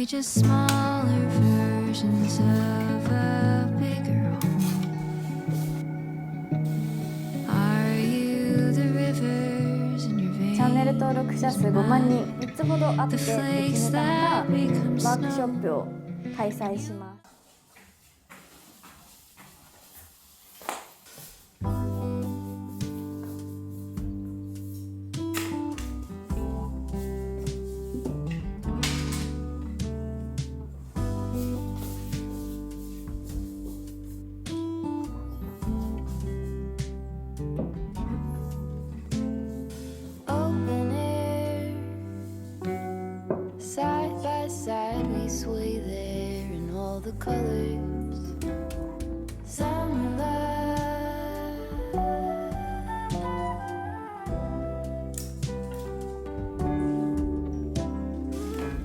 we just smaller versions of a bigger home? Are you the rivers in your veins? チャンネル登録者数5万人3つほどあって決めたのがワークショップを開催します。Open air, side by side we sway there in all the colors. Summer love,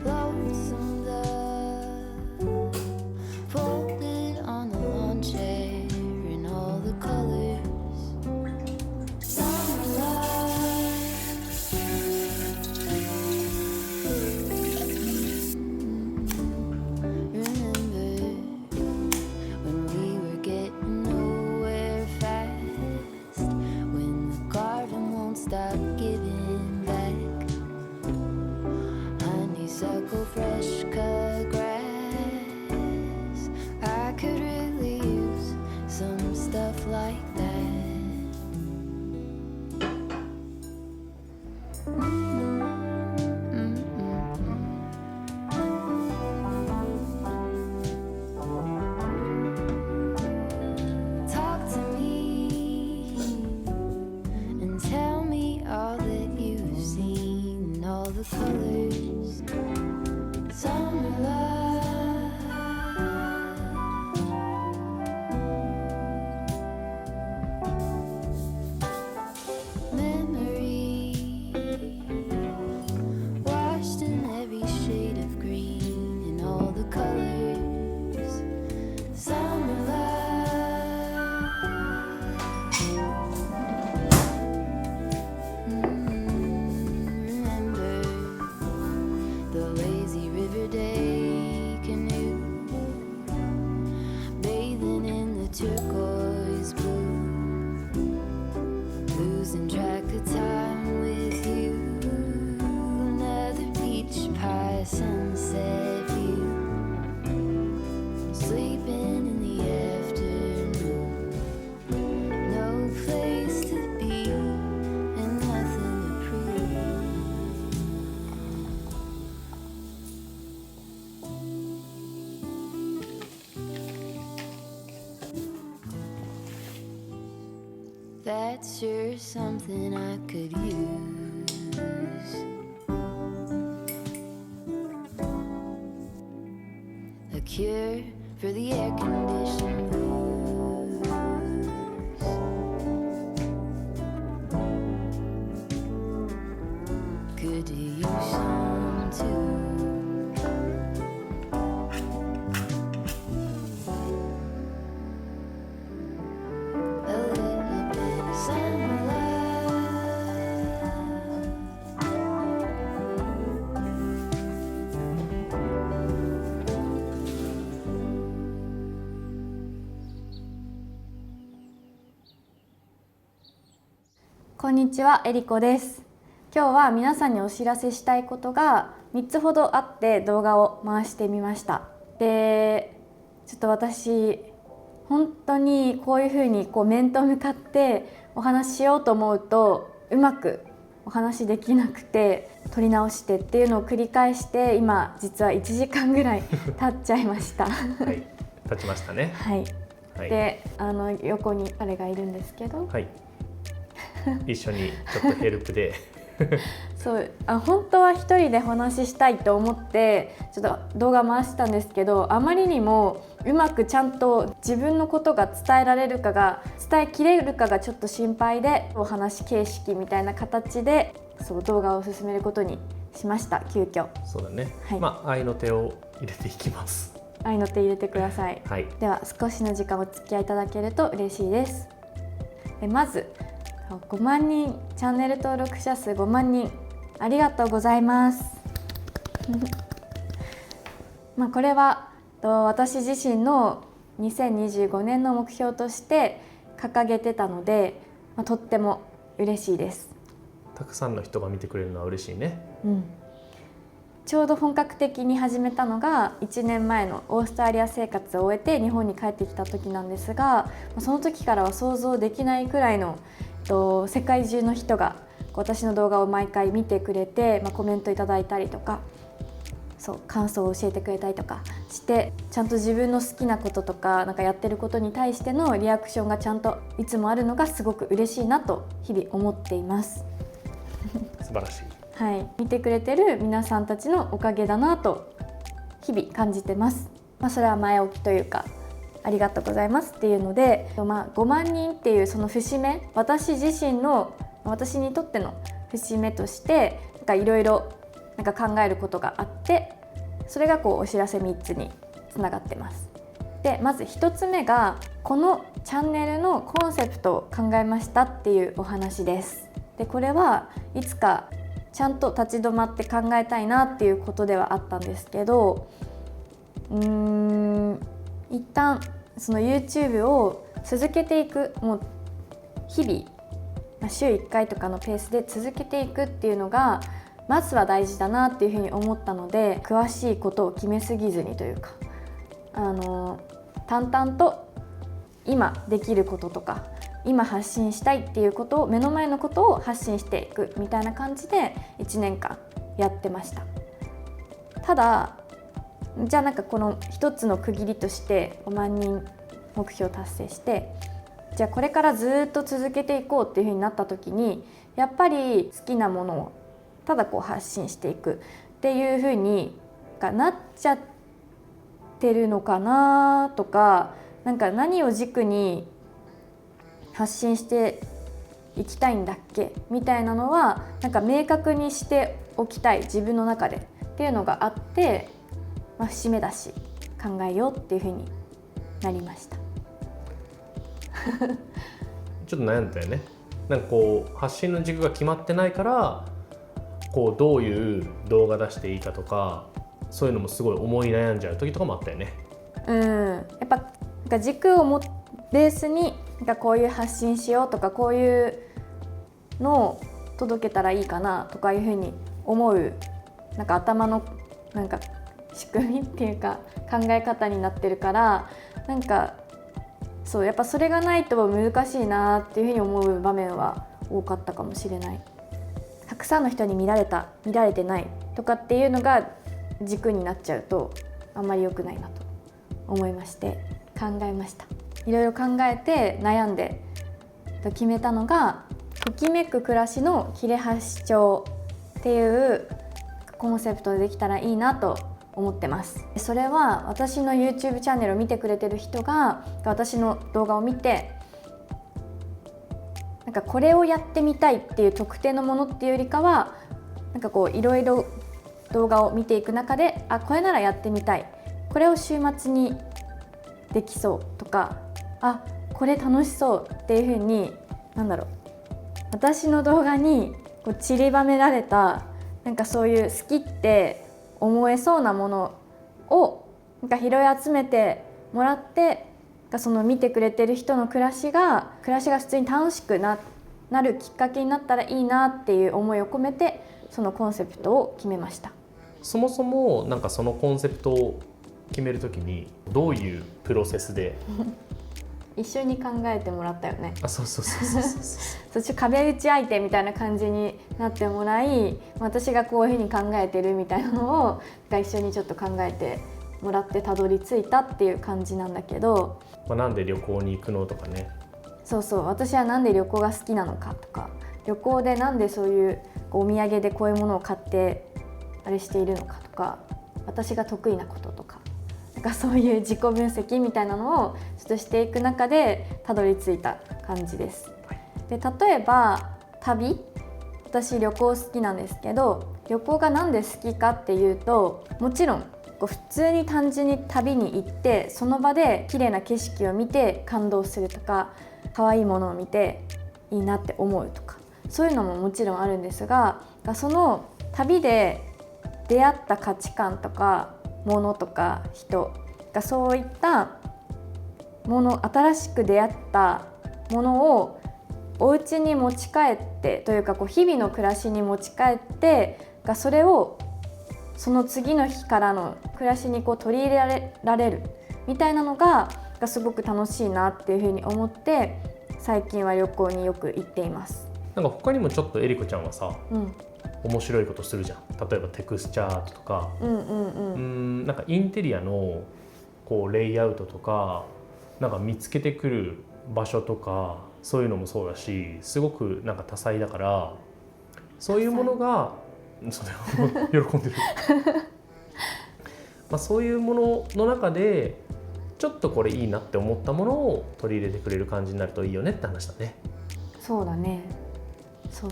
lonesome love, folded on the lawn chair in all the colors. Summer love, remember when we were getting nowhere fast, when the garden won't stop giving back honeysuckle, fresh cut grass. I could really use some stuff like that. Talk to me and tell me all that you've seen, all the colors. Summer love, memory washed in every shade of green and all the colors. Summer love, remember the lazy river day canoe, bathing in the turquoise blue, losing track of time with you. Another beach pie sunset view, sleeping in the afternoon. No place to be and nothing to prove. That's sure something I could use. A cure for the air-conditioned blues. Could use some too. A little bit of summer love.こんにちは、えりこです。今日は皆さんにお知らせしたいことが3つほどあって動画を回してみました。で、ちょっと私本当にこういうふうに面と向かってお話ししようと思うとうまくお話できなくて、撮り直してっていうのを繰り返して、今実は1時間ぐらい経っちゃいましたはい、経ちましたね。はい、はい、で横に彼がいるんですけど、はい、一緒にちょっとヘルプでそう本当は一人でお話ししたいと思ってちょっと動画回したんですけど、あまりにもうまくちゃんと自分のことが伝えられるかが伝えきれるかがちょっと心配で、お話形式みたいな形でそう動画を進めることにしました。急遽。そうだね、はい、まあ愛の手を入れていきます。愛の手入れてください。はい、では少しの時間お付き合いいただけると嬉しいです。まず5万人、チャンネル登録者数5万人ありがとうございますこれは私自身の2025年の目標として掲げてたので、とっても嬉しいです。たくさんの人が見てくれるのは嬉しいね。ちょうど本格的に始めたのが1年前のオーストラリア生活を終えて日本に帰ってきた時なんですが、その時からは想像できないくらいの世界中の人が私の動画を毎回見てくれて、コメントいただいたりとか、感想を教えてくれたりとかして、ちゃんと自分の好きなこととか、やってることに対してのリアクションがちゃんといつもあるのがすごく嬉しいなと日々思っています。素晴らしい。見てくれてる皆さんたちのおかげだなと日々感じてます。それは前置きというか、ありがとうございますっていうので、5万人っていうその節目、私にとっての節目としていろいろ考えることがあって、それがお知らせ3つにつながってます。でまず1つ目が、このチャンネルのコンセプトを考えましたっていうお話です。でこれはいつかちゃんと立ち止まって考えたいなっていうことではあったんですけど、一旦その YouTube を続けていく、もう日々週1回とかのペースで続けていくっていうのがまずは大事だなっていうふうに思ったので、詳しいことを決めすぎずにというか、淡々と今できることとか今発信したいっていうことを、目の前のことを発信していくみたいな感じで1年間やってました。ただじゃあこの一つの区切りとして5万人目標達成して、じゃあこれからずっと続けていこうっていうふうになった時に、やっぱり好きなものをただ発信していくっていうふうになっちゃってるのかなとか、何を軸に発信していきたいんだっけみたいなのは明確にしておきたい、自分の中でっていうのがあって、節目だし考えようっていうふうになりました。ちょっと悩んだよね。発信の軸が決まってないから、どういう動画出していいかとか、そういうのもすごい思い悩んじゃう時とかもあったよね。やっぱ軸をベースにこういう発信しようとか、こういうのを届けたらいいかなとかいうふうに思う頭の仕組みっていうか考え方になってるから、やっぱそれがないと難しいなっていうふうに思う場面は多かったかもしれない。たくさんの人に見られてないとかっていうのが軸になっちゃうとあんまり良くないなと思いまして、考えました。いろいろ考えて悩んで決めたのが、ときめく暮らしの切れ端帳っていうコンセプトでできたらいいなと思ってます。それは私の YouTube チャンネルを見てくれてる人が私の動画を見て、これをやってみたいっていう特定のものっていうよりかは、いろいろ動画を見ていく中で、これならやってみたい、これを週末にできそうとか、これ楽しそうっていう風に私の動画に散りばめられたそういう好きって思えそうなものを拾い集めてもらって、その見てくれてる人の暮らしが普通に楽しくなるきっかけになったらいいなっていう思いを込めて、そのコンセプトを決めました。そもそもそのコンセプトを決めるときにどういうプロセスで一緒に考えてもらったよね。そうそっち壁打ち相手みたいな感じになってもらい、私がこういうふうに考えてるみたいなのを一緒にちょっと考えてもらってたどり着いたっていう感じなんだけど、なんで旅行に行くのとかね。私はなんで旅行が好きなのかとか、旅行でなんでそういうお土産でこういうものを買ってあれしているのかとか、私が得意なこととか、そういう自己分析みたいなのをちょっとしていく中でたどり着いた感じです。で例えば旅、私旅行好きなんですけど、旅行がなんで好きかっていうと、もちろん普通に単純に旅に行ってその場で綺麗な景色を見て感動するとか、可愛いものを見ていいなって思うとか、そういうのももちろんあるんですが、その旅で出会った価値観とかものとか人がそういったもの、新しく出会ったものをお家に持ち帰ってというか、日々の暮らしに持ち帰ってそれをその次の日からの暮らしに取り入れられるみたいなのがすごく楽しいなっていうふうに思って、最近は旅行によく行っています。なんか他にもちょっとエリコちゃんはさ、うん面白いことするじゃん。例えばテクスチャートとか、なんかインテリアのレイアウトとか、なんか見つけてくる場所とか、そういうのもそうだし、すごくなんか多彩だから、そういうものがそれを喜んでるそういうものの中でちょっとこれいいなって思ったものを取り入れてくれる感じになるといいよねって話だね。そうだね。そう。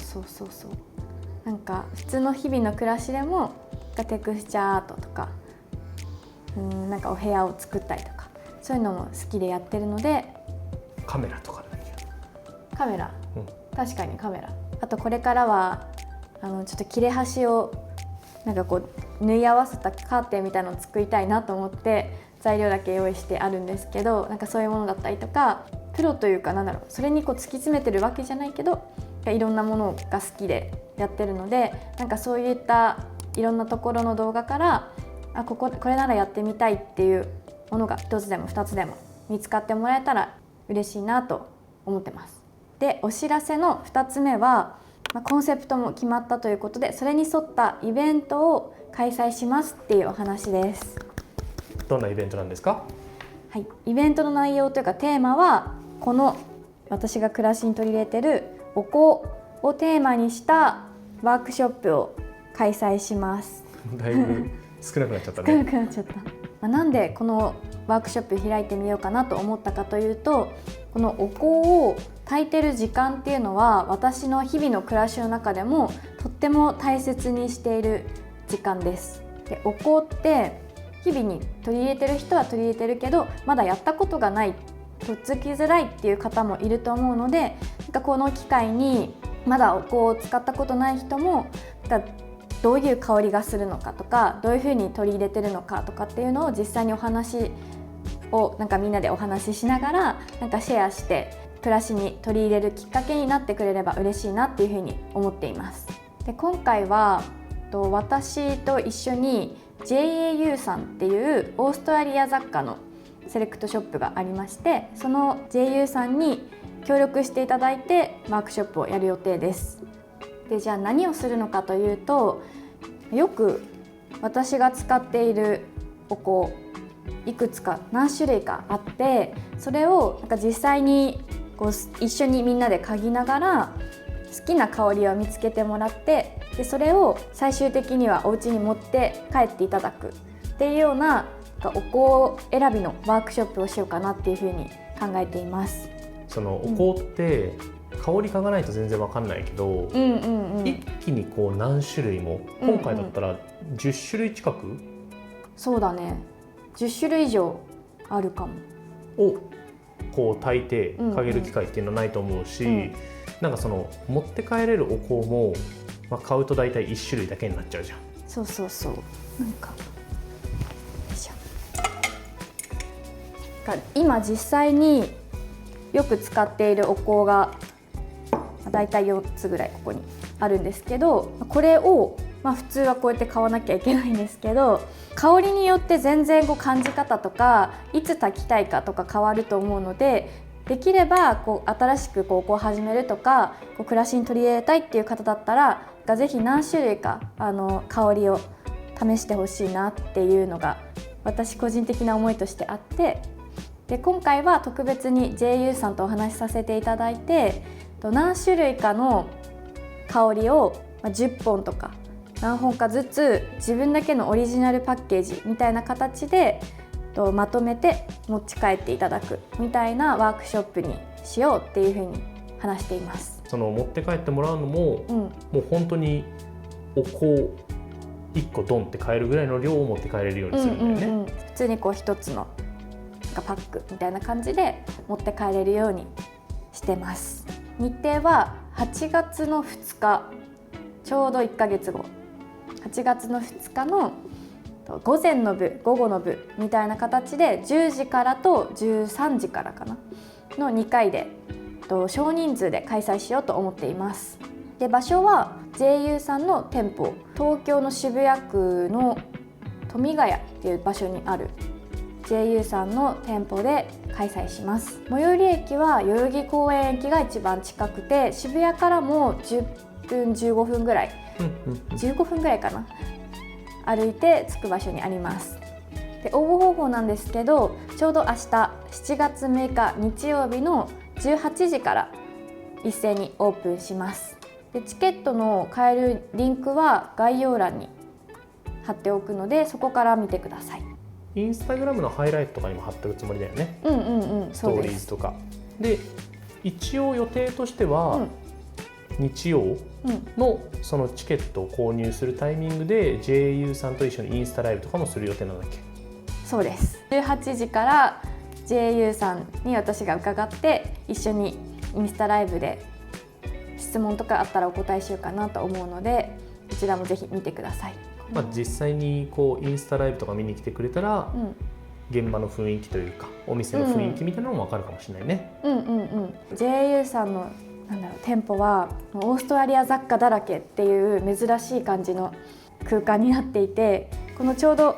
なんか普通の日々の暮らしでもテクスチャーアートとか、なんかお部屋を作ったりとか、そういうのも好きでやってるので。カメラとかでもいいよ。カメラ、確かにカメラ。あとこれからはちょっと切れ端をなんか縫い合わせたカーテンみたいなのを作りたいなと思って材料だけ用意してあるんですけど、なんかそういうものだったりとか、プロというかそれに突き詰めてるわけじゃないけど、いろんなものが好きでやってるので、なんかそういったいろんなところの動画からこれならやってみたいっていうものが1つでも2つでも見つかってもらえたら嬉しいなと思ってます。で、お知らせの2つ目は、コンセプトも決まったということで、それに沿ったイベントを開催しますっていうお話です。どんなイベントなんですか？はい、イベントの内容というかテーマは、この私が暮らしに取り入れてるお香をテーマにしたワークショップを開催します。だいぶ少なくなっちゃったね。少なくなっちゃった。なんでこのワークショップ開いてみようかなと思ったかというと、このお香を焚いてる時間っていうのは私の日々の暮らしの中でもとっても大切にしている時間です。で、お香って日々に取り入れてる人は取り入れてるけど、まだやったことがない、とっつきづらいっていう方もいると思うので、なんかこの機会にまだお香を使ったことない人もどういう香りがするのかとか、どういうふうに取り入れてるのかとかっていうのを実際にお話をなんかみんなでお話ししながらなんかシェアして暮らしに取り入れるきっかけになってくれれば嬉しいなっていうふうに思っています。で、今回は私と一緒に JAU さんっていうオーストラリア雑貨のセレクトショップがありまして、その JAU さんに協力していただいてワークショップをやる予定です。で、じゃあ何をするのかというと、よく私が使っているお香いくつか何種類かあって、それをなんか実際に一緒にみんなで嗅ぎながら好きな香りを見つけてもらって、でそれを最終的にはお家に持って帰っていただくっていうようなお香選びのワークショップをしようかなっていうふうに考えています。そのお香って香り嗅がないと全然わかんないけど、一気に何種類も、今回だったら10種類近く、そうだね、10種類以上あるかもを炊いて嗅げる機会っていうのはないと思うし、なんかその持って帰れるお香も、買うと大体1種類だけになっちゃうじゃん。そう、なんかよいしょ、今実際によく使っているお香がだいたい4つぐらいここにあるんですけど、これを普通はこうやって買わなきゃいけないんですけど、香りによって全然感じ方とかいつ炊きたいかとか変わると思うので、できれば新しくお香を始めるとか暮らしに取り入れたいっていう方だったらぜひ何種類か香りを試してほしいなっていうのが私個人的な思いとしてあって、で今回は特別に JAU さんとお話しさせていただいて、何種類かの香りを10本とか何本かずつ自分だけのオリジナルパッケージみたいな形でまとめて持ち帰っていただくみたいなワークショップにしようっていうふうに話しています。その持って帰ってもらうのも、もう本当にお香1個ドンって買えるぐらいの量を持って帰れるようにするんだよね。普通に1つのパックみたいな感じで持って帰れるようにしてます。日程は8月の2日、ちょうど1ヶ月後、8月の2日の午前の部午後の部みたいな形で10時からと13時からかなの2回で少人数で開催しようと思っています。で場所は JU さんの店舗、東京の渋谷区の富ヶ谷っていう場所にある JU さんの店舗で開催します。最寄り駅は代々木公園駅が一番近くて、渋谷からも10分15分ぐらい15分ぐらいかな歩いて着く場所にあります。で応募方法なんですけど、ちょうど明日7月6日日曜日の18時から一斉にオープンします。でチケットの買えるリンクは概要欄に貼っておくので、そこから見てください。インスタグラムのハイライトとかにも貼ってるつもりだよね。ストーリーズとかで、一応予定としては、日曜のそのチケットを購入するタイミングで JU さんと一緒にインスタライブとかもする予定なんだっけ？そうです。18時から JU さんに私が伺って一緒にインスタライブで質問とかあったらお答えしようかなと思うので、こちらもぜひ見てください。実際にこうインスタライブとか見に来てくれたら、現場の雰囲気というかお店の雰囲気みたいなのも分かるかもしれないね。JU さんの店舗はオーストラリア雑貨だらけっていう珍しい感じの空間になっていて、このちょうど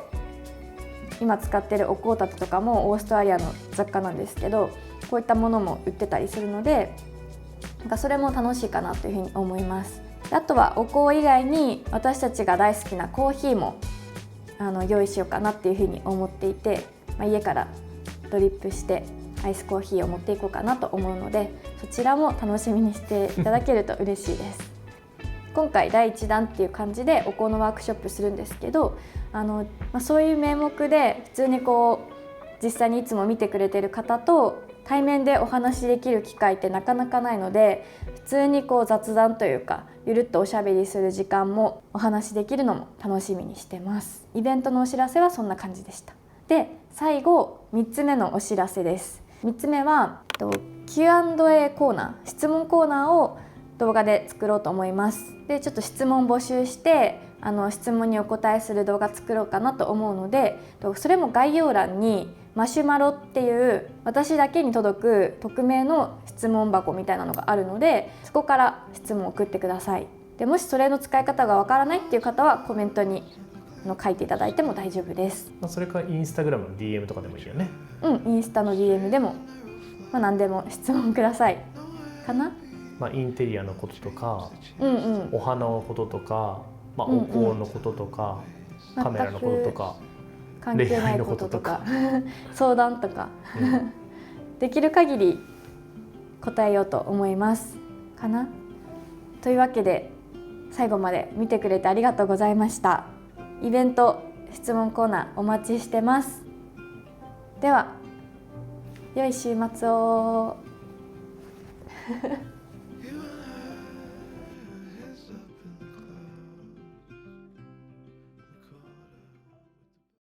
今使ってるお香立てとかもオーストラリアの雑貨なんですけど、こういったものも売ってたりするので、それも楽しいかなというふうに思います。あとはお香以外に私たちが大好きなコーヒーも用意しようかなっていうふうに思っていて、家からドリップしてアイスコーヒーを持っていこうかなと思うので、そちらも楽しみにしていただけると嬉しいです。今回第1弾っていう感じでお香のワークショップするんですけど、そういう名目で普通に実際にいつも見てくれてる方と対面でお話しできる機会ってなかなかないので、普通に雑談というかゆるっとおしゃべりする時間もお話しできるのも楽しみにしてます。イベントのお知らせはそんな感じでした。で最後3つ目のお知らせです。3つ目はQ&A コーナー、質問コーナーを動画で作ろうと思います。でちょっと質問募集して質問にお答えする動画作ろうかなと思うので、それも概要欄にマシュマロっていう私だけに届く匿名の質問箱みたいなのがあるので、そこから質問を送ってください。でもしそれの使い方がわからないっていう方はコメントに書いていただいても大丈夫です。それからインスタグラムの DM とかでもいいよね。インスタの DM でも、何でも質問くださいかな。インテリアのこととか、お花のこととか、お香のこととか、カメラのこととか、関係ないこととか相談とか、できる限り答えようと思いますかな。というわけで最後まで見てくれてありがとうございました。イベント質問コーナーお待ちしてます。では良い週末を